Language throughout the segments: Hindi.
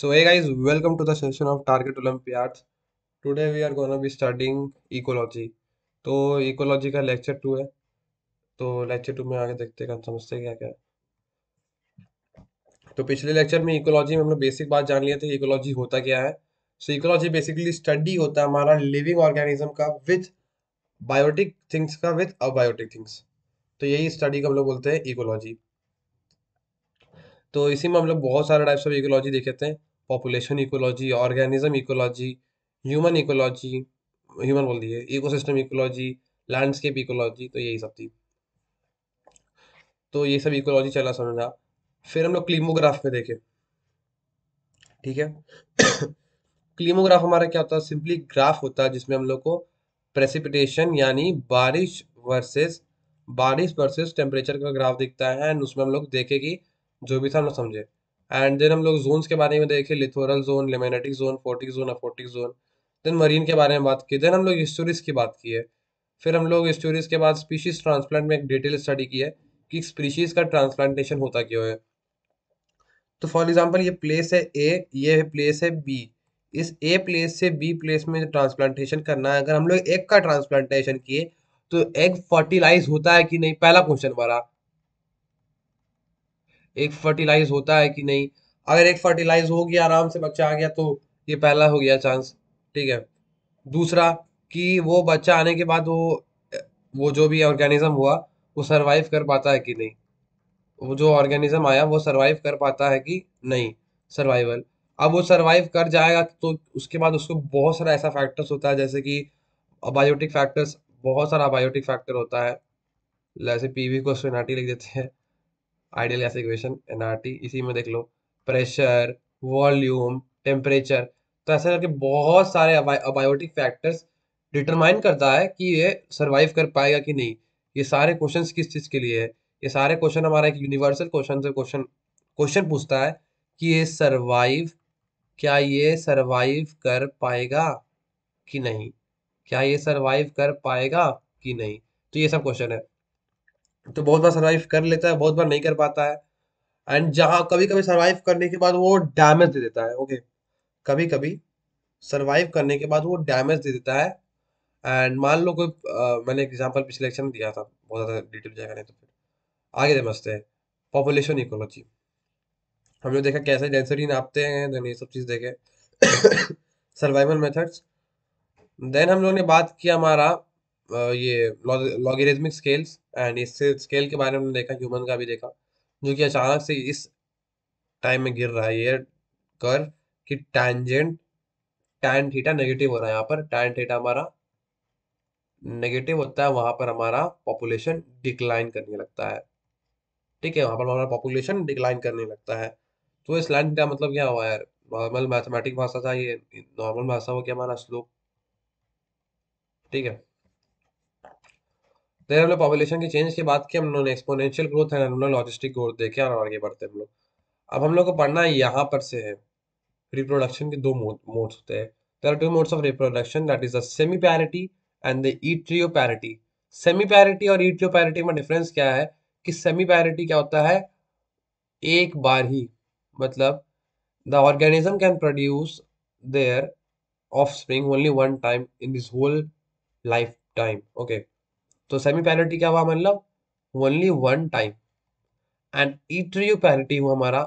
So hey guys, welcome to the session of Target Olympiads. Today we are gonna be studying ecology. तो इकोलॉजी का लेक्चर 2 है। तो लेक्चर 2 में आगे देखते हैं समझते हैं क्या क्या है। तो पिछले लेक्चर में इकोलॉजी में हम लोग बेसिक बात जान लिए थे, इकोलॉजी होता क्या है। सो इकोलॉजी बेसिकली स्टडी होता है हमारा लिविंग ऑर्गेनिज्म का विथ बायोटिक थिंग्स का विथ अबायोटिक थिंग्स। तो यही स्टडी को हम लोग बोलते हैं इकोलॉजी। तो इसी में हम लोग बहुत सारे टाइप्स ऑफ इकोलॉजी देखे थे। Population ecology, organism ecology, human ecology, human बोल दिए, इकोसिस्टम इकोलॉजी, लैंडस्केप इकोलॉजी, तो यही सब थी। तो ये सब इकोलॉजी चला समझा। फिर हम लोग क्लीमोग्राफ में देखे। ठीक है। क्लीमोग्राफ हमारा क्या होता है? सिंपली ग्राफ होता है जिसमें हम लोग को प्रेसिपिटेशन यानी बारिश वर्सेस टेम्परेचर का ग्राफ दिखता है, एंड उसमें हम लोग देखे कि जो भी था हम लोग समझे। एंड देन हम लोग जोन्स के बारे में देखे, littoral zone, limnetic zone, photic zone, aphotic zone. Then marine के बारे में बात की। देन हम लोग स्टोरीज की बात की है। फिर हम लोग स्टोरीज के बाद स्पीशीज ट्रांसप्लांट में एक डिटेल स्टडी की है कि स्पीशीज का ट्रांसप्लांटेशन होता क्यों है। तो फॉर एग्जांपल ये प्लेस है ए, ये प्लेस है बी। इस ए प्लेस से बी प्लेस में ट्रांसप्लांटेशन करना है। अगर हम लोग एग का ट्रांसप्लांटेशन किए तो एग फर्टिलाइज होता है कि नहीं, पहला क्वेश्चन हमारा। एग फर्टिलाइज होता है कि नहीं? अगर एग फर्टिलाइज हो गया, आराम से बच्चा आ गया, तो ये पहला हो गया चांस। ठीक है। दूसरा, कि वो बच्चा आने के बाद वो जो भी ऑर्गेनिज्म हुआ वो सरवाइव कर पाता है कि नहीं। वो जो ऑर्गेनिज्म आया वो सरवाइव कर पाता है कि नहीं। सर्वाइवल। अब वो सरवाइव कर जाएगा तो उसके बाद उसको बहुत सारा ऐसा फैक्टर्स होता है, जैसे कि अबायोटिक फैक्टर्स। बहुत सारा अबायोटिक फैक्टर होता है। जैसे पीवी को एनआरटी लिख देते हैं, आइडियल गैस इक्वेशन एनआरटी, इसी में देख लो। Pressure, volume, temperature. तो ऐसे करके बहुत सारे अबायोटिक फैक्टर्स डिटरमाइन करता है कि ये सरवाइव कर पाएगा कि नहीं। ये सारे क्वेश्चंस किस चीज के लिए है? ये सारे क्वेश्चन हमारा एक यूनिवर्सल क्वेश्चन से क्वेश्चन क्वेश्चन पूछता है कि ये सरवाइव कर पाएगा कि नहीं। क्या ये सरवाइव कर पाएगा कि नहीं? तो ये सब क्वेश्चन है। तो बहुत बार सरवाइव कर लेता है, बहुत बार नहीं कर पाता है। एंड जहां कभी कभी सरवाइव करने के बाद वो डैमेज दे देता है। ओके। कभी कभी सरवाइव करने के बाद वो डैमेज दे देता है। एंड मान लो कोई मैंने एग्जांपल पिछले लेक्चर में दिया था, बहुत ज्यादा डिटेल जाएगा नहीं तो फिर आगे समझते हैं। पॉपुलेशन इकोलॉजी हमने देखा कैसे डेंसिटी नापते हैं, देन ये सब चीज देखे। Survival methods. देन हम लोग ने बात किया हमारा ये लॉगरिथमिक स्केल्स, एंड इस स्केल के बारे में हमने देखा, ह्यूमन का भी देखा, जो कि अचानक से इस टाइम में गिर रहा है ये कर कि टैंजेंट टैन थीटा नेगेटिव हो रहा है। यहाँ पर टैन थीटा हमारा नेगेटिव होता है, वहां पर हमारा पॉपुलेशन डिक्लाइन करने लगता है। ठीक है, वहां पर हमारा पॉपुलेशन डिक्लाइन करने लगता है। तो इस लाइन थीटा मतलब क्या हुआ यार? नॉर्मल मैथमेटिक भाषा था ये, नॉर्मल भाषा हो गया हमारा स्लोप। ठीक है। देन हमने पॉपुलेशन की चेंज की बात की, हम लोगों ने एक्सपोनेंशियल ग्रोथ है, हम लोग लॉजिस्टिक ग्रोथ देखे और आगे बढ़ते हैं हम लोग। अब हम लोग को पढ़ना है यहाँ पर से है, रिप्रोडक्शन के दो मोड्स होते हैं। There are two modes of reproduction, that is the semi parity and the itero parity. Semi parity और इट्रियो पैरिटी में डिफरेंस क्या है? कि सेमी पैरिटी क्या होता है? एक बार ही, मतलब the organism can produce their offspring only one time in this whole life time. Okay. तो सेमी पैरिटी क्या हुआ? मतलब only one time. And itero parity हुआ हमारा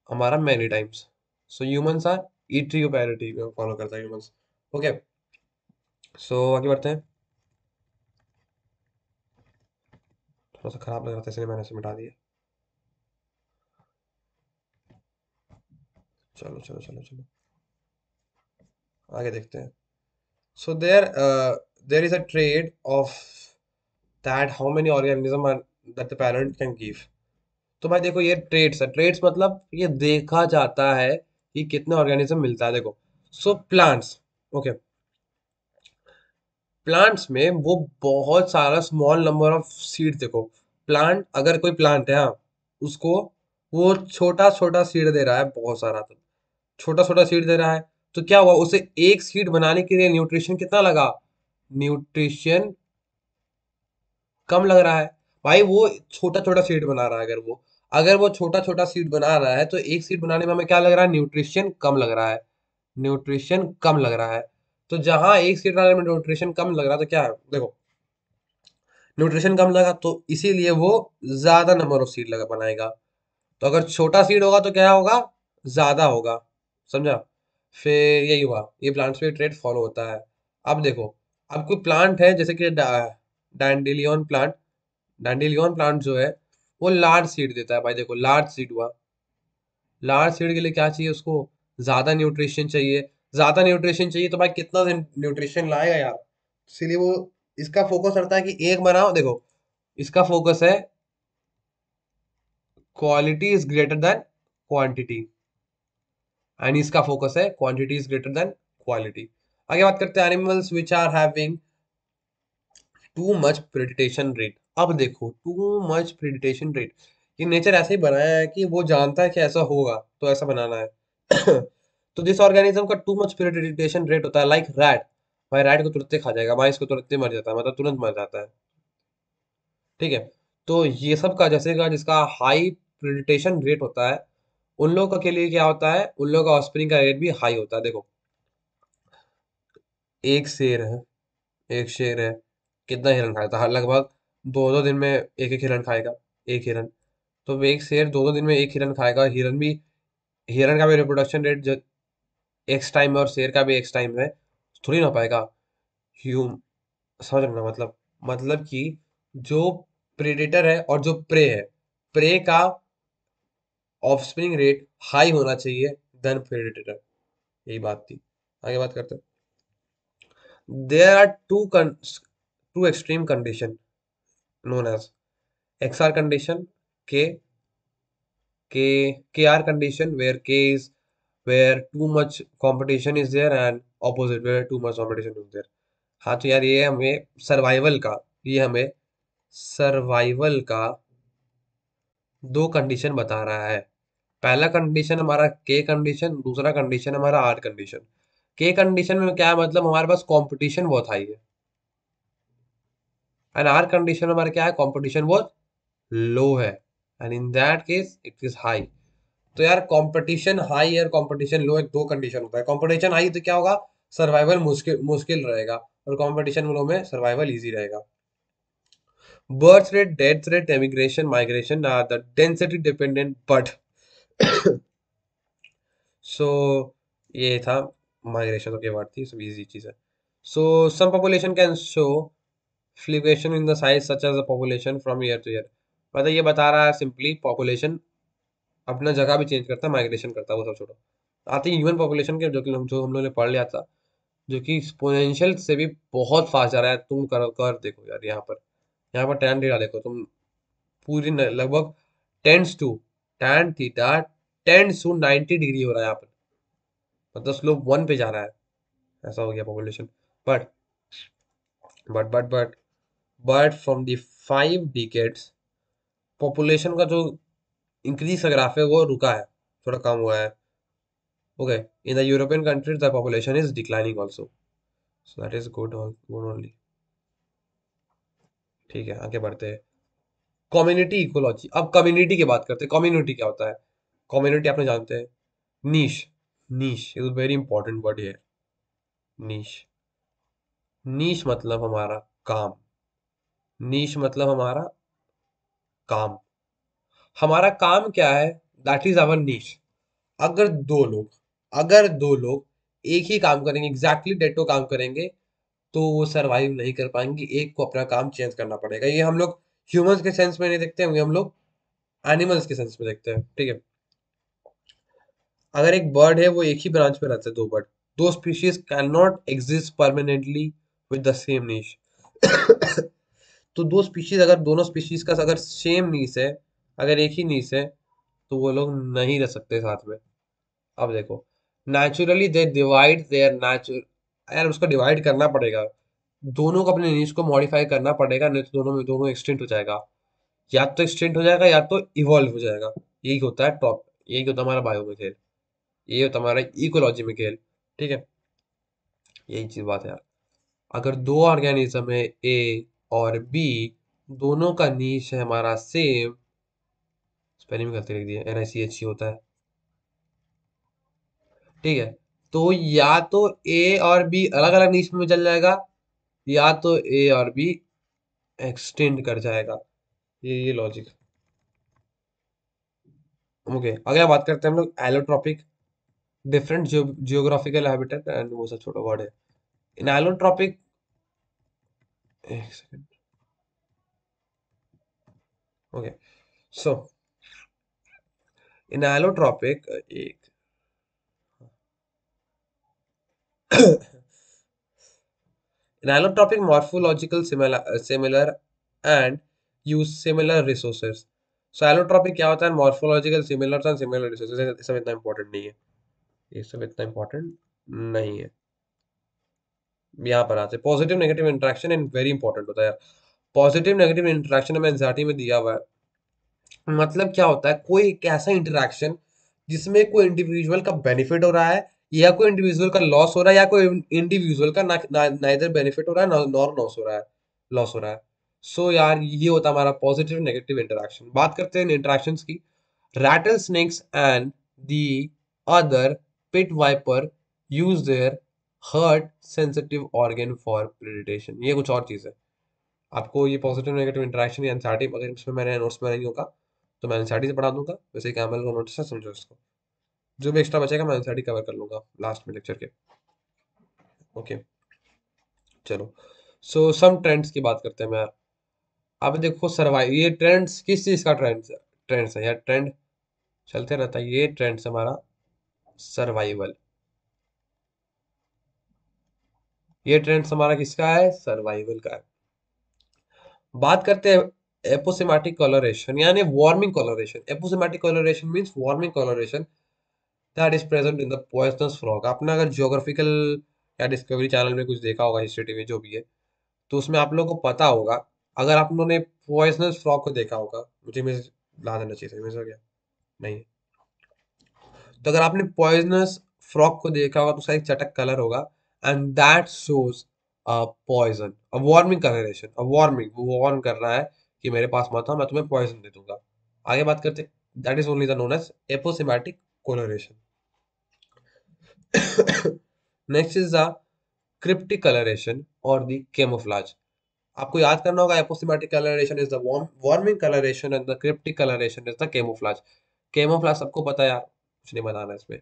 हमारा many times. So humans are itero parity को फॉलो करता है ह्यूमंस। ओके। सो आगे बढ़ते हैं। थोड़ा सा खराब लग रहा था इसलिए मैंने इसे मिटा दिया। चलो चलो चलो चलो, आगे देखते हैं। So there is a trade off that how many organism are that the parent can give. तो भाई देखो, ये ट्रेड्स है। ट्रेड्स मतलब ये देखा जाता है कि कितने ऑर्गेनिज्म मिलता है। देखो, सो प्लांट्स। ओके। प्लांट्स में वो बहुत सारा स्मॉल नंबर ऑफ सीड। देखो, प्लांट, अगर कोई प्लांट है, हाँ, उसको वो छोटा छोटा सीड दे रहा है, बहुत सारा, तो छोटा छोटा सीड दे रहा है। तो क्या हुआ? उसे एक सीड बनाने के लिए न्यूट्रिशन कितना लगा? न्यूट्रिशन कम लग रहा है। भाई वो छोटा छोटा सीड बना रहा है अगर वो, अगर वो छोटा छोटा सीड बना रहा है तो एक सीड बनाने में हमें क्या लग रहा है, न्यूट्रिशन कम लग रहा है, न्यूट्रिशन कम लग रहा है। तो जहां एक सीड बनाने में न्यूट्रिशन कम लग रहा है तो क्या है, देखो न्यूट्रिशन कम लगा तो इसीलिए वो ज्यादा नंबर ऑफ सीड लगा बनाएगा। तो अगर छोटा सीड होगा तो क्या होगा, ज्यादा होगा। समझा। फिर यही हुआ, ये प्लांट्स पे ट्रेड फॉलो होता है। अब देखो, अब कोई प्लांट है जैसे कि डैंडेलियन प्लांट, डैंडेलियन प्लांट जो है वो लार्ज सीड देता है भाई। देखो लार्ज सीड हुआ, लार्ज सीड के लिए क्या चाहिए उसको, ज्यादा न्यूट्रिशन चाहिए। ज्यादा न्यूट्रिशन चाहिए तो भाई कितना न्यूट्रिशन लाएगा यार, इसीलिए वो, इसका फोकस रहता है कि एक बनाओ। देखो इसका फोकस है quality is greater than quantity, and इसका फोकस है quantity is greater than quality. आगे बात करते हैं animals which are having too much predation rate. अब देखो टू मच प्रेडिटेशन रेट, ये नेचर ऐसे ही बनाया है कि वो जानता है कि ऐसा होगा तो ऐसा बनाना है। तो जिस ऑर्गेनिज्म का टू मच प्रेडिटेशन रेट होता है, लाइक रैट, भाई रैट को तुरंत ही खा जाएगा, माइस को तुरंत ही मर जाता है, मतलब तुरंत मर जाता है। ठीक है। तो ये सब का जैसे का जिसका हाई प्रेडिटेशन रेट होता है, उन लोगों के लिए क्या होता है, उन लोगों का ऑस्प्रिंग का रेट भी हाई होता है। देखो एक शेर है, एक शेर है, कितना हिरन खाता है, लगभग दो दो दिन में एक एक हिरन खाएगा, एक हिरन। तो वो एक शेर दो दो दिन में एक हिरन खाएगा, हिरन भी, हिरन का भी रिप्रोडक्शन रेट एक्स टाइम है और शेर का भी एक्स टाइम है, थोड़ी ना हो पाएगा। ह्यूम, समझ रहे हो ना, मतलब कि जो प्रेडेटर है और जो प्रे है, प्रे का ऑफस्प्रिंग रेट हाई होना चाहिए देन प्रेडेटर। यही बात थी। आगे बात करते हैं। There are two extreme condition known as XR condition, K, KR condition, where K is where too much competition is there, and opposite where too much competition is there। हाँ तो यार ये हमें सर्वाइवल का, ये हमें सर्वाइवल का दो कंडीशन बता रहा है। पहला कंडीशन हमारा के कंडीशन, दूसरा कंडीशन हमारा आर कंडीशन। के कंडीशन में क्या है, मतलब हमारे पास कंपटीशन बहुत हाई है, एंड आर कंडीशन में हमारा क्या है, कंपटीशन बहुत लो है, and in that case it is high. तो यार कंपटीशन हाई और कंपटीशन लो, एक दो कंडीशन होता है। कंपटीशन हाई तो क्या होगा, सर्वाइवल मुश्किल मुश्किल रहेगा, और कंपटीशन लो में सर्वाइवल इजी रहेगा। Birth rate, death rate, emigration, migration are the density dependent but so ये था माइग्रेशन की बात थी, सब इजी चीज है। So some population can show fluctuation in the size such as the population from year to year. मतलब ये बता रहा है सिंपली पॉपुलेशन अपना जगह भी चेंज करता है, माइग्रेशन करता है, वो सब छोड़ो। आते ही ह्यूमन पॉपुलेशन के, जो हम लोग ने पढ़ लिया था, जो कि एक्सपोनेंशियल से भी बहुत फास्ट जा रहा है। तुम कर देखो यार, यहाँ पर टैन थीटा देखो तुम, पूरी लगभग tends to tan theta tends to 90 degree हो रहा है यहाँ पर, मतलब स्लोप वन पे जा रहा है। ऐसा हो गया population. But but but from the 5 decades population का जो इंक्रीज का ग्राफ है वो रुका है, थोड़ा कम हुआ है। Okay, in the European countries the population is declining also, so that is good only. ठीक है, आगे बढ़ते हैं। कम्युनिटी इकोलॉजी, अब कम्युनिटी की बात करते हैं। कम्युनिटी क्या होता है, कम्युनिटी आपने जानते हैं। Niche, niche is very important word है। नीश, नीश मतलब हमारा काम, नीश मतलब हमारा काम। हमारा काम क्या है, दैट इज आवर नीश। अगर दो लोग, अगर दो लोग एक ही काम करेंगे, एग्जैक्टली डेटो काम करेंगे, तो वो सरवाइव नहीं कर पाएंगे, एक को अपना काम चेंज करना पड़ेगा। ये हम लोग ह्यूमंस के सेंस में नहीं देखते हैं, हम लोग एनिमल्स के सेंस में देखते हैं। ठीक है। अगर एक बर्ड है वो एक ही ब्रांच पे रहते हैं, दो बर्ड, दो species can not exist permanently with the same niche. तो दो स्पीशीज, अगर दोनों स्पीशीज का अगर सेम नीश है, अगर एक ही नीश है, तो वो लोग नहीं रह सकते साथ में। अब देखो, naturally they divide their nature, यार उसको डिवाइड करना पड़ेगा, दोनों को अपने नीश को मॉडिफाई करना पड़ेगा, नहीं तो दोनों एक्सटिंक्ट हो जाएगा। या तो एक्सटिंक्ट हो जाएगा या तो इवॉल्व हो जाएगा। यही होता है टॉप, यही होता है हमारा बायो में खेल, ये होता है हमारा इकोलॉजी में खेल। ठीक है, यही चीज बात है यार। अगर दो ऑर्गेनिज्म है, ए और बी, दोनों का नीश है हमारा सेम, स्पेलिंग में गलती लिख दी है, NICH होता है। ठीक है, तो या तो ए और बी अलग अलग नीच में चल जाएगा, या तो ए और बी एक्सटेंड कर जाएगा। ये लॉजिक। ओके, अगला बात करते हैं हम लोग allotropic, different geographical habitat and वो सब छोटा वर्ड है। इन एलोट्रॉपिक, एक सेकंड, ओके, सो इन एलोट्रॉपिक एक in allotropic morphological similar and use similar resources. So allotropic क्या होता है? Morphological similar and similar resources। ये सब इतना important नहीं है, ये सब इतना important नहीं है। यहाँ पर आते positive negative interaction in very important होता है यार। पॉजिटिव नेगेटिव इंटरेक्शन में एंजाइटी में दिया हुआ है। मतलब क्या होता है? कोई एक ऐसा इंटरेक्शन जिसमें कोई इंडिविजुअल का बेनिफिट हो रहा है, या कोई इंडिविजुअल का लॉस हो रहा है, या कोई इंडिविजुअल का नाइदर बेनिफिट हो रहा है नॉर लॉस हो रहा है, लॉस हो रहा है। सो यार ये होता है हमारा पॉजिटिव नेगेटिव इंटरेक्शन। बात करते हैं इंटरेक्शंस की। Rattle snakes and the other pit viper use their heat sensitive organ for predation. ये कुछ और चीज है। आपको ये पॉजिटिव नेगेटिव इंटरेक्शन या एंजाइटी अगर इसमें मैंने नोट्स में नहीं होगा तो मैं एनसीईआरटी से पढ़ा दूंगा, वैसे कैमल को नोट्स से समझो इसको। जो भी एक्स्ट्रा बचेगा मैं एनसीईआरटी कवर कर लूंगा लास्ट में लेक्चर के। ओके, चलो। सो सम ट्रेंड्स की बात करते हैं मैं। अब देखो सर्वाइव, ये ट्रेंड्स किस चीज का ट्रेंड्स है यार? ट्रेंड चलते रहता है, ये ट्रेंड्स हमारा सर्वाइवल। ये ट्रेंड्स हमारा किसका है? सर्वाइवल का है। बात करते हैं एपोसिमेटिक कलरेशन यानी warning coloration. Aposematic coloration means warning coloration that is present in the poisonous frog. आपने अगर जियोग्राफिकल या डिस्कवरी चैनल में कुछ देखा होगा, हिस्ट्री टीवी जो भी है, तो उसमें आप लोगों को पता होगा। अगर आप लोगों ने पॉइजनस फ्रॉग को देखा होगा, मुझे इमेज ला देना चाहिए, इमेज हो गया नहीं, तो अगर आपने पॉइजनस फ्रॉग को देखा होगा तो उसका एक चटक कलर होगा, and that shows poison, a warming colouration. A warming, वो वार्न कर रहा है कि मेरे पास मत आओ, मैं तुम्हें पॉइजन दे दूंगा। आगे बात करते, that is only the known as aposematic coloration. Next is the cryptic coloration और द कैमोफ्लेज। आपको याद करना होगा, aposematic coloration is the warning coloration and the cryptic coloration is the camouflage. Camouflage सबको पता है यार, कुछ नहीं बताना इसमें।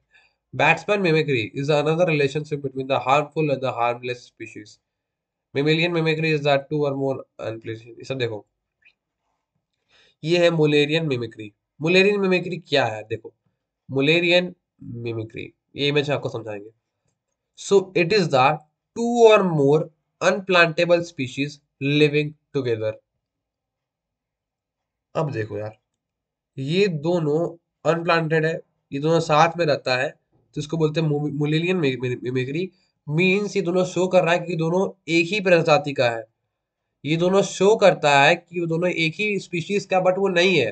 Batesian mimicry is another relationship between the harmful and the harmless species. Mammalian mimicry is that too और मोर अनप्लीजेंट। ये सब देखो, ये है मुलेरियन मिमिक्री। मुलेरियन मिमिक्री क्या है? देखो, मुलेरियन मिमिक्री, ये इमेज आपको समझाएंगे। So it is the two or more unplantable species living together। अब देखो यार, ये दोनों अनप्लांटेड है, ये दोनों साथ में रहता है, तो इसको बोलते हैं मुलेलियन मिमिक्री। मीन्स ये दोनों शो कर रहा है कि दोनों एक ही प्रजाति का है। ये दोनों शो करता है कि वो दोनों एक ही स्पीशीज का, बट वो नहीं है।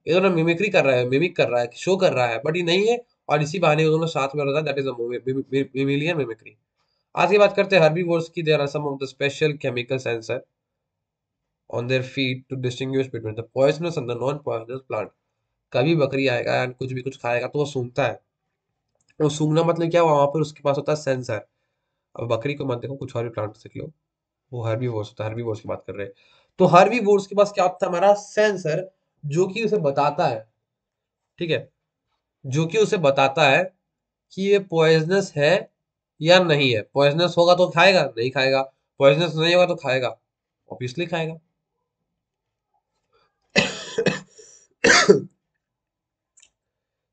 ये दोनों मिमिक्री कर रहा है, मिमिक कर रहा है, शो कर रहा है, बट ये नहीं है। और इसी बहाने वो दोनों साथ में रहता है, दैट इज मिमिलियन मिमिक्री। आज की बात करते हैं हर्बीवोर्स की। There are some of the special chemical sensor on their feet to distinguish between the poisonous and the non poisonous plant. कभी बकरी आएगा एंड कुछ भी कुछ खाएगा तो वो सूंघता है। वो सूंघना मतलब क्या हुआ? वहां पर उसके पास होता है सेंसर। अब बकरी को मत देखो, कुछ और भी प्लांट सीख लो। वो हर्बीवोर्स होता है, हर्बीवोर्स की बात कर रहे हैं। तो हर्बीवोर्स के पास क्या होता है? हमारा सेंसर, जो कि उसे बताता है, ठीक है, जो कि उसे बताता है कि ये पॉइजनस है या नहीं है। पॉइजनस होगा तो खाएगा, नहीं खाएगा। पॉइजनस नहीं होगा तो खाएगा, ऑब्वियसली खाएगा।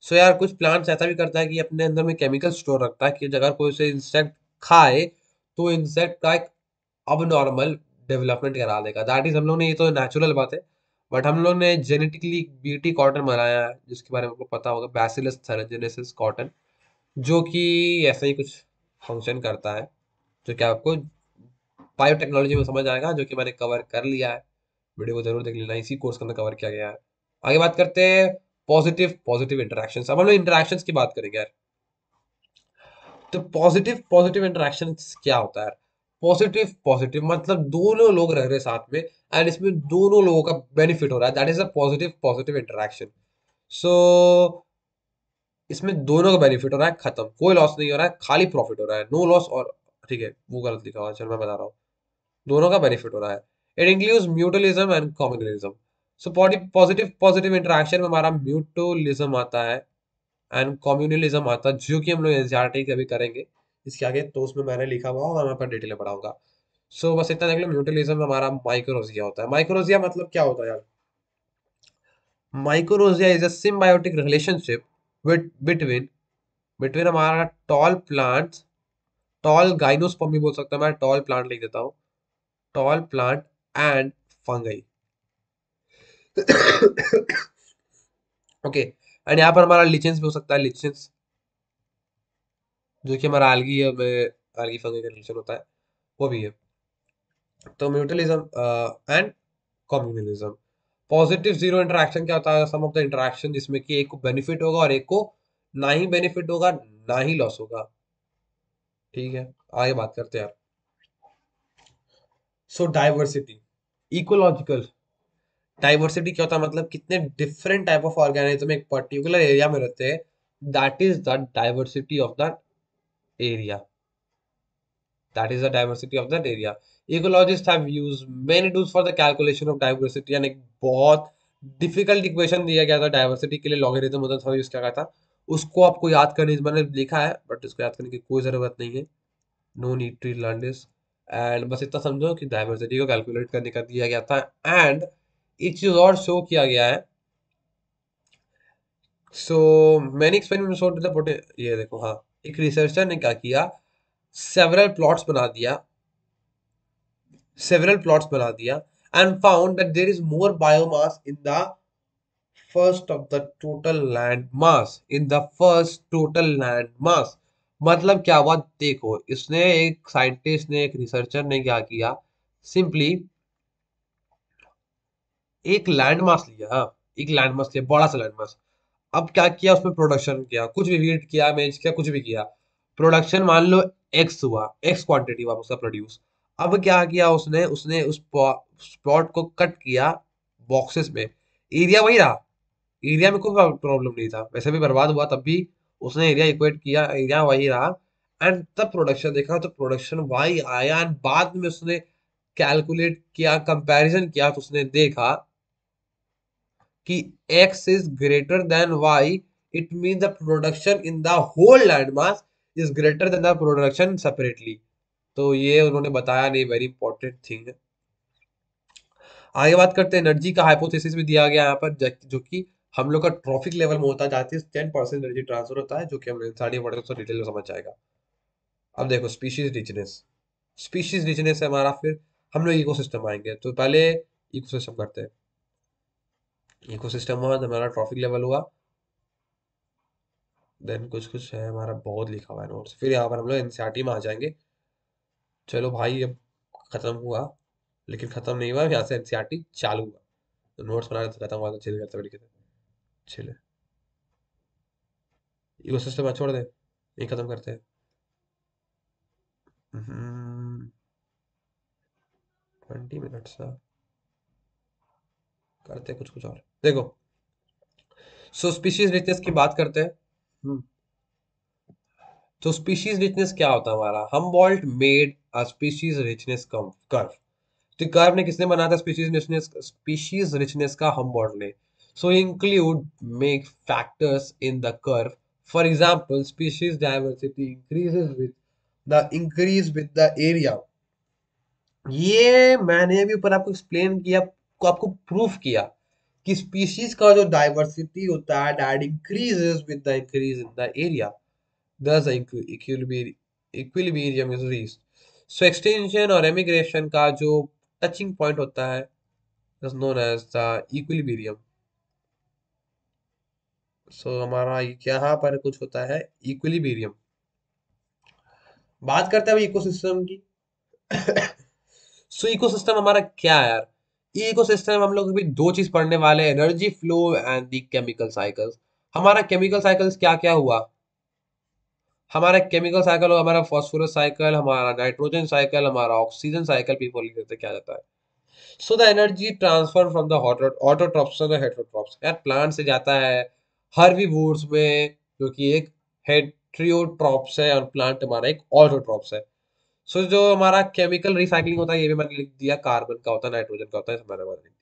सो यार कुछ प्लांट्स ऐसा भी करता है कि अपने अंदर में केमिकल स्टोर रखता है कि अगर कोई उसे इंसेक्ट खाए तो इंसेक्ट का एक अब नॉर्मल डेवलपमेंट करा देगा। दैट इज, हम लोग ने, ये तो नेचुरल बात है, बट हम लोग ने जेनेटिकली बीटी कॉटन बनाया है, जिसके बारे में आपको पता होगा, बैसिलस थैलेजेनेसिस कॉटन, जो कि ऐसा ही कुछ फंक्शन करता है, जो कि आपको बायोटेक्नोलॉजी में समझ आएगा, जो कि मैंने कवर कर लिया है। वीडियो को जरूर देख लेना, इसी कोर्स के अंदर कवर किया गया है। आगे बात करते हैं पॉजिटिव पॉजिटिव इंटरेक्शन। अब हम लोग इंटरेक्शन की बात करेंगे यार। तो पॉजिटिव पॉजिटिव इंटरेक्शन क्या होता है? पॉजिटिव पॉजिटिव मतलब दोनों लोग रह रहे साथ में, एंड इसमें दोनों लोगों का बेनिफिट हो रहा है, that is a positive positive interaction. So इसमें दोनों का बेनिफिट हो रहा है, खत्म, कोई लॉस नहीं हो रहा है, खाली प्रॉफिट हो रहा है, नो लॉस। और ठीक है, वो गलत लिखा हुआ है, चल मैं बता रहा हूँ, दोनों का बेनिफिट हो रहा है। It includes mutualism and commensalism. So positive positive interaction में हमारा म्यूटुअलिज्म आता है एंड कम्युनलिज्म आता है, जो कि हम लोग एनसीईआरटी कभी करेंगे इसके आगे, तो उसमें मैंने लिखा हुआ और मैं पर डिटेल में पढ़ाऊंगा। सो बस इतना देख लो, म्यूटुअलिज्म में हमारा माइक्रोरोजिया होता है। माइक्रोरोजिया मतलब क्या होता है यार? Mycorrhiza is a symbiotic relationship with between हमारा टॉल प्लांट्स, टॉल गाइनोस्पर्म भी बोल सकता हूं, मैं टॉल प्लांट लिख देता हूँ, tall plant and fungi. Okay, and यहाँ पर हमारा लिचेंस भी हो सकता है, लिचेंस जो कि हमारा algae है, में algae फंगई का रिलेशन होता है, वो भी है। तो mutualism and commensalism. Positive zero interaction क्या होता है? सम ऑफ द इंटरेक्शन जिसमें कि एक को बेनिफिट होगा और एक को ना ही बेनिफिट होगा ना ही लॉस होगा। ठीक है, आगे बात करते हैं यार। सो डाइवर्सिटी, इकोलॉजिकल डाइवर्सिटी क्या होता है? मतलब कितने डिफरेंट टाइप ऑफ ऑर्गेनिज्म एक पर्टिकुलर एरिया में रहते हैं, that is the diversity of that area, that is the diversity of that area. Ecologist have used many tools for the calculation of diversity, यानी एक बहुत डिफिकल्ट इक्वेशन दिया गया था डाइवर्सिटी के लिए, लॉगरिथम होता था, यूज किया गया था। उसको आपको याद करने, मैंने लिखा है बट इसको याद करने की कोई जरूरत नहीं है, no need to learn this. And बस इतना समझो कि डाइवर्सिटी को कैलकुलेट करने का दिया गया था। एंड एक चीज और शो किया गया है, so many experiment show the, ये देखो, हाँ, एक रिसर्चर ने क्या किया, सेवरल प्लॉट्स बना दिया, several plots बना दिया, and found that there is more biomass in the first of the total land mass, in the first total land mass। मतलब क्या हुआ देखो, इसने एक साइंटिस्ट ने, एक रिसर्चर ने क्या किया, सिंपली एक लैंड मास लिया, हाँ, एक लैंड मास लिया, बड़ा सा लैंड मास। अब क्या किया, उसमें प्रोडक्शन किया, कुछ भी वीट किया, मैच किया, कुछ भी किया, प्रोडक्शन मान लो एक्स हुआ, एक्स क्वांटिटी हुआ उसका प्रोड्यूस। अब क्या किया उसने उसने उस प्लॉट को कट किया बॉक्सेस में, एरिया वही रहा, एरिया में कोई प्रॉब्लम नहीं था, वैसे भी बर्बाद हुआ तब भी उसने एरिया इक्वेट किया, एरिया वही रहा। एंड तब प्रोडक्शन देखा तो प्रोडक्शन वाई आया, एंड बाद में उसने कैलकुलेट किया, कंपैरिजन किया, तो उसने देखा कि x is greater than y, it means the production in the whole landmass is greater than the production separately। तो ये उन्होंने बताया नहीं, वेरी इंपॉर्टेंट थिंग है। आगे बात करते हैं, एनर्जी का हाइपोथेसिस भी दिया गया यहाँ पर, जो कि हम लोग का ट्रॉफिक लेवल में होता जाती है, 10% एनर्जी ट्रांसफर होता है, जो कि हम सारी वर्ड को डिटेल में समझ जाएगा। अब देखो, स्पीशीज रिचनेस, स्पीशीज रिचनेस है हमारा, फिर हम लोग इकोसिस्टम आएंगे, तो पहले इकोसिस्टम करते हैं। इकोसिस्टम हुआ, हमारा ट्रॉफिक लेवल हुआ, देन कुछ कुछ है हमारा, बहुत लिखा हुआ है नोट्स, फिर यहाँ पर हम लोग एनसीईआरटी में आ जाएंगे। चलो भाई, अब खत्म हुआ, लेकिन खत्म नहीं हुआ, यहाँ से एनसीईआरटी चालू हुआ, तो नोट्स बना के खत्म हुआ तो चिल करते बैठ के, चिल। इकोसिस्टम छोड़ दे, ये खत्म करते हैं। 20 मिनट्स करते हैं कुछ कुछ और, देखो। सो स्पीशीज रिचनेस की बात करते हैं। तो स्पीशीज रिचनेस क्या होता है हमारा? Humboldt made a species richness curve. तो कर्व ने किसने बनाया था स्पीशीज रिचनेस का? हमबोल्ट ने। So include make factors in the curve, for example species diversity increases with the area. ये मैंने भी ऊपर आपको एक्सप्लेन किया, को आपको प्रूफ किया कि स्पीशीज का जो डाइवर्सिटी होता है, that increases with the increase in the area, thus the equilibrium is reached। So extinction और emigration का जो touching point होता है is known as the equilibrium। So हमारा यहाँ पर कुछ होता है equilibrium। बात करते हैं इकोसिस्टम की। सो इकोसिस्टम हमारा क्या है यार? इकोसिस्टम हम लोग अभी दो चीज पढ़ने वाले हैं, energy flow and the chemical cycles. हमारा केमिकल साइकिल्स क्या क्या हुआ? हमारा केमिकल साइकिल, हमारा फॉस्फोरस साइकिल, हमारा नाइट्रोजन साइकिल, हमारा ऑक्सीजन साइकिल भी बोल करते क्या जाता है। So the energy transfer from the autotrophs to the heterotrophs, यार प्लांट से जाता है हर्बी वुड्स में, जो कि एक हेट्रियोट्रॉप्स है, और प्लांट हमारा एक ऑटोट्रॉप्स है। सो जो हमारा केमिकल रिसाइकलिंग होता है, ये भी मैंने लिख दिया, कार्बन का होता है, नाइट्रोजन का होता है, मैंने लिख दिया।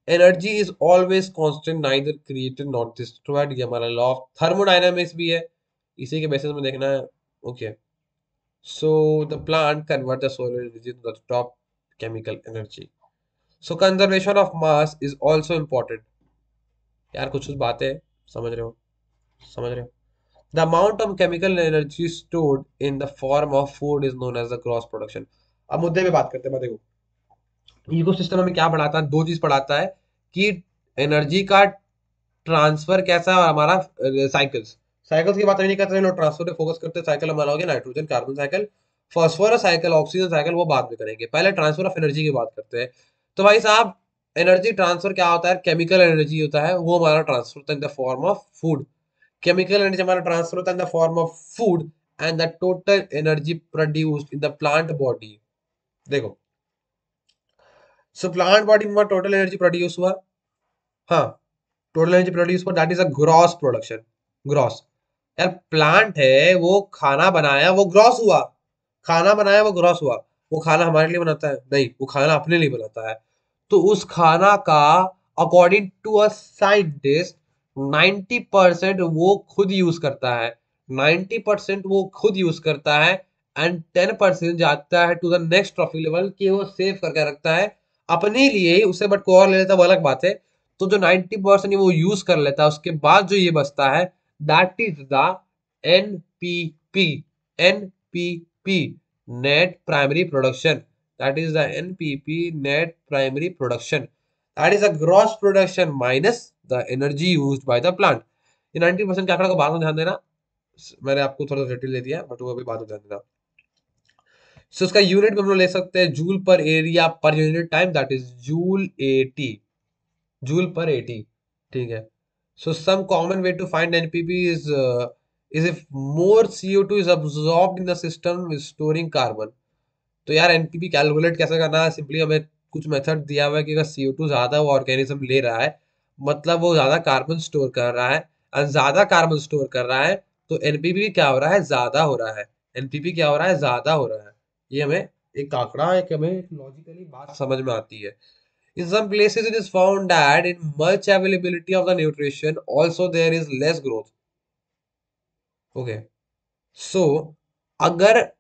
Energy is always constant, neither created not destroyed, ये हमारा लॉ ऑफ थर्मोडायनामिक्स भी है, इसी के बेसिस में देखना है। Okay, so the plant convert the solar energy to the top chemical energy. So conservation of mass is also important. यार कुछ कुछ बातें समझ रहे हो, समझ रहे हो। The amount of chemical energy stored in the form of food is known as the gross production. अब मुद्दे पे बात करते हैं, देखो इकोसिस्टम हमें क्या पढ़ाता है, दो चीज पढ़ाता है कि एनर्जी का ट्रांसफर कैसा है, और हमारा साइकिल्स। साइकिल्स की बात नहीं करते हैं लोग, ट्रांसफर पे फोकस करते हैं। साइकिल हमारा हो गया nitrogen carbon cycle, phosphorus cycle, oxygen cycle, वो बाद में करेंगे, पहले ट्रांसफर ऑफ एनर्जी की बात करते हैं। तो भाई साहब, एनर्जी ट्रांसफर क्या होता है, केमिकल एनर्जी होता है, वो हमारा ट्रांसफर होता है इन the form of food. Chemical energy हमारा ट्रांसफर होता है इन the form of food, and the total energy produced in the plant body. देखो, सो प्लांट बॉडी में टोटल एनर्जी प्रोड्यूस हुआ, हाँ, टोटल एनर्जी प्रोड्यूस हुआ, that is a gross production. Gross, यार प्लांट है, वो खाना बनाया, वो ग्रॉस हुआ। खाना बनाया, वो ग्रॉस हुआ। वो खाना हमारे लिए बनाता है नहीं, वो खाना अपने लिए बनाता है। तो उस खाना का, अकॉर्डिंग टू अ साइंटिस्ट, 90% वो खुद यूज करता है। 90% वो खुद यूज करता है, एंड 10% जाता है to the next trophic level, कि वो सेव करके रखता है अपने लिए ही। उसे बट को और ले लेता है, वो अलग बात है। तो जो 90% वो यूज कर लेता है, उसके बाद जो ये बचता है, that is the NPP. NPP, net primary production. That is the NPP, net primary production. That is a gross production minus the energy used by the plant. ये 90% के आंकड़ा को बाद में ध्यान देना, मैंने आपको थोड़ा डिटेल दे दिया, बट वो अभी बाद में ध्यान देना। सो उसका यूनिट भी हम लोग ले सकते हैं, joule per area per unit time, that is joule AT, joule per AT. ठीक है। So some common way to find NPP is if more CO2 is absorbed in the system storing carbon. तो यार एनपीपी कैलकुलेट कैसे करना है, सिंपली हमें कुछ मेथड दिया हुआ है कि अगर CO2 ज्यादा वो ऑर्गेनिज्म ले रहा है, मतलब वो ज्यादा कार्बन स्टोर कर रहा है, और ज्यादा कार्बन स्टोर कर रहा है, तो एनपीपी क्या हो रहा है, ज्यादा हो रहा है। एनपीपी क्या हो रहा है, ज्यादा हो रहा है। ये हमें एक आंकड़ा, एक हमें लॉजिकली बात समझ में आती है। In some places, it is found that in much availability of the nutrition, also there is less growth. Okay. So, अगर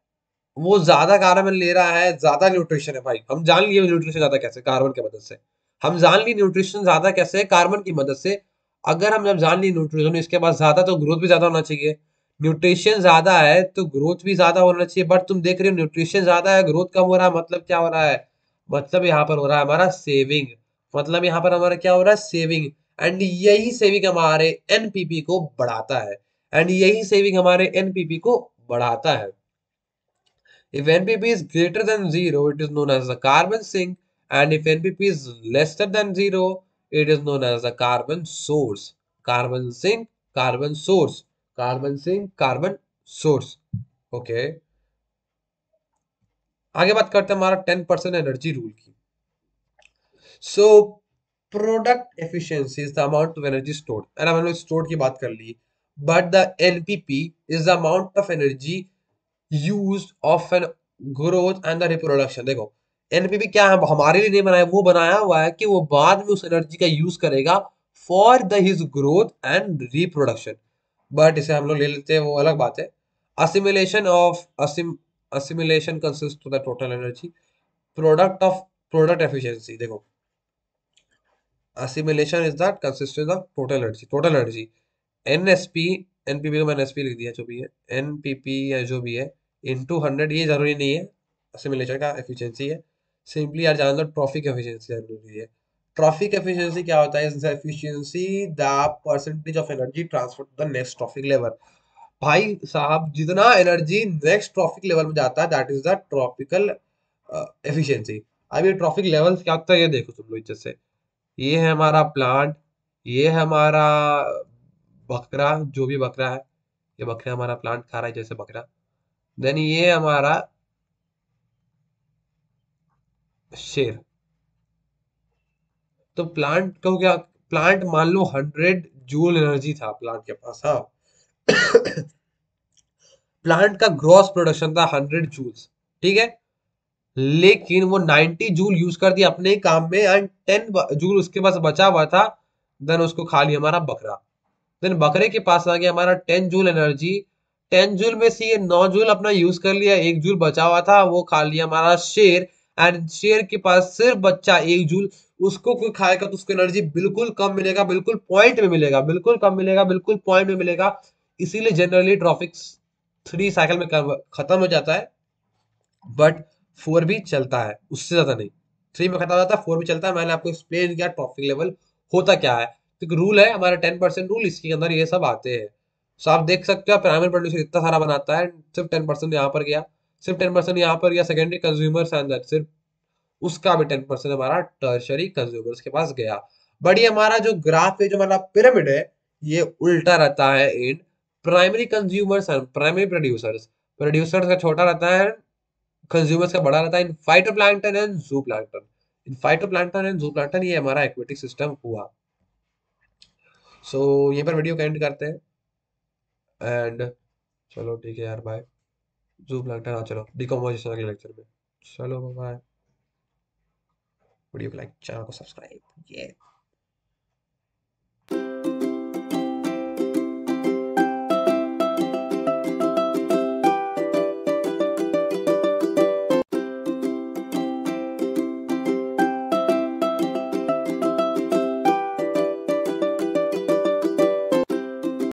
वो ज्यादा कार्बन ले रहा है, ज्यादा न्यूट्रिशन है, भाई हम जान लिए न्यूट्रिशन ज्यादा कैसे, कार्बन की मदद से। हम जान लिए न्यूट्रिशन ज्यादा कैसे, कार्बन की मदद से। अगर हम जब जान ली न्यूट्रिशन, इसके बाद ज्यादा, तो ग्रोथ भी ज्यादा होना चाहिए। न्यूट्रिशन ज्यादा है तो ग्रोथ भी ज्यादा होना चाहिए, बट तुम देख रहे हो न्यूट्रिशन ज्यादा है, ग्रोथ कम हो रहा है, मतलब क्या हो रहा है, मतलब यहाँ पर हो रहा है हमारा सेविंग। मतलब यहाँ पर हमारा क्या हो रहा है, सेविंग। एंड यही सेविंग हमारे एनपीपी को बढ़ाता है, एंड यही सेविंग हमारे एनपीपी को बढ़ाता है। If NPP is greater than zero, it is known as a carbon sink, and if NPP is lesser than zero, it is known as a carbon source. Carbon sink, carbon source, carbon sink, carbon source. Okay. आगे बात करते हैं हमारा 10% एनर्जी रूल की। So product efficiency is the amount of energy stored, and हमने स्टोर्ड की बात कर ली। But the NPP is the amount of energy use of an growth and the reproduction. देखो, एनपीपी क्या है, हमारे लिए नहीं बनाया, वो बनाया हुआ है कि वो बाद में उस एनर्जी का यूज करेगा for the his growth and reproduction. But इसे हम लोग ले लेते हैं, वो अलग बात है। Assimilation of assimilation consist to the total energy, product of product efficiency. देखो, assimilation is the consistence of total energy, total energy. NSP, NPP को मैंने एसपी लिख दिया, जो भी है एनपीपी या जो भी है, इनटू 100, ये जरूरी नहीं है, असिमिलेशन का एफिशिएंसी है। सिंपली यार जान लो, ट्रॉफिक एफिशिएंसी जरूरी है। ट्रॉफिक एफिशिएंसी क्या होता है, is efficiency the percentage of energy transfer to the next trophic level. भाई साहब, जितना एनर्जी नेक्स्ट ट्रॉफिक लेवल में जाता है, that is the tropical efficiency. अब ये ट्रॉफिक लेवल्स क्या होता है, ये देखो तुम लोग जैसे, ये है हमारा प्लांट, ये है हमारा बकरा, जो भी बकरा है, ये बकरा हमारा प्लांट खा रहा है जैसे बकरा। देन ये हमारा शेर। तो प्लांट को क्या, प्लांट मान लो 100 जूल एनर्जी था प्लांट के पास, हाँ। प्लांट का ग्रॉस प्रोडक्शन था 100 जूल्स, ठीक है। लेकिन वो 90 जूल यूज कर दिया अपने ही काम में, एंड 10 जूल उसके पास बचा हुआ था। देन उसको खा लिया हमारा बकरा। देन बकरे के पास आ गया हमारा 10 जूल एनर्जी। 10 जूल में से ये 9 जूल अपना यूज कर लिया, 1 जूल बचा हुआ था वो खा लिया हमारा शेर। एंड शेर के पास सिर्फ बच्चा 1 जूल, उसको कोई खाएगा तो उसको एनर्जी बिल्कुल कम मिलेगा, बिल्कुल पॉइंट में मिलेगा, बिल्कुल कम मिलेगा, बिल्कुल पॉइंट में मिलेगा। इसीलिए जनरली ट्रॉफिक्स 3 साइकिल में खत्म हो जाता है, बट 4 भी चलता है, उससे ज्यादा नहीं। 3 में खत्म हो जाता है, 4 भी चलता है। मैंने आपको एक्सप्लेन किया ट्रॉफिक लेवल होता क्या है। तो एक रूल है हमारा 10% रूल, इसके अंदर ये सब आते हैं। सो आप देख सकते हो प्राइमरी प्रोड्यूसर इतना सारा बनाता है, सिर्फ 10% यहाँ पर गया, सिर्फ 10% यहाँ पर गया सेकेंडरी कंज्यूमर्स अंदर, सिर्फ उसका भी 10% हमारा टर्शरी कंज्यूमर्स के पास गया। बट ये हमारा जो ग्राफ है, जो हमारा पिरामिड है, ये उल्टा रहता है in primary consumers and primary producers. Producers का छोटा रहता है, कंज्यूमर्स का बड़ा रहता है in phytoplankton and zooplankton. In phytoplankton and zooplankton, ये हमारा एक्वेटिक सिस्टम हुआ। सो यहीं पर वीडियो का एंड करते हैं। एंड चलो ठीक है यार, बाय। जूप्लैंक्टन, हाँ चलो डिकम्पोजिशन अगले लेक्चर में। चलो बाय। वीडियो को लाइक, चैनल को सब्सक्राइब, ये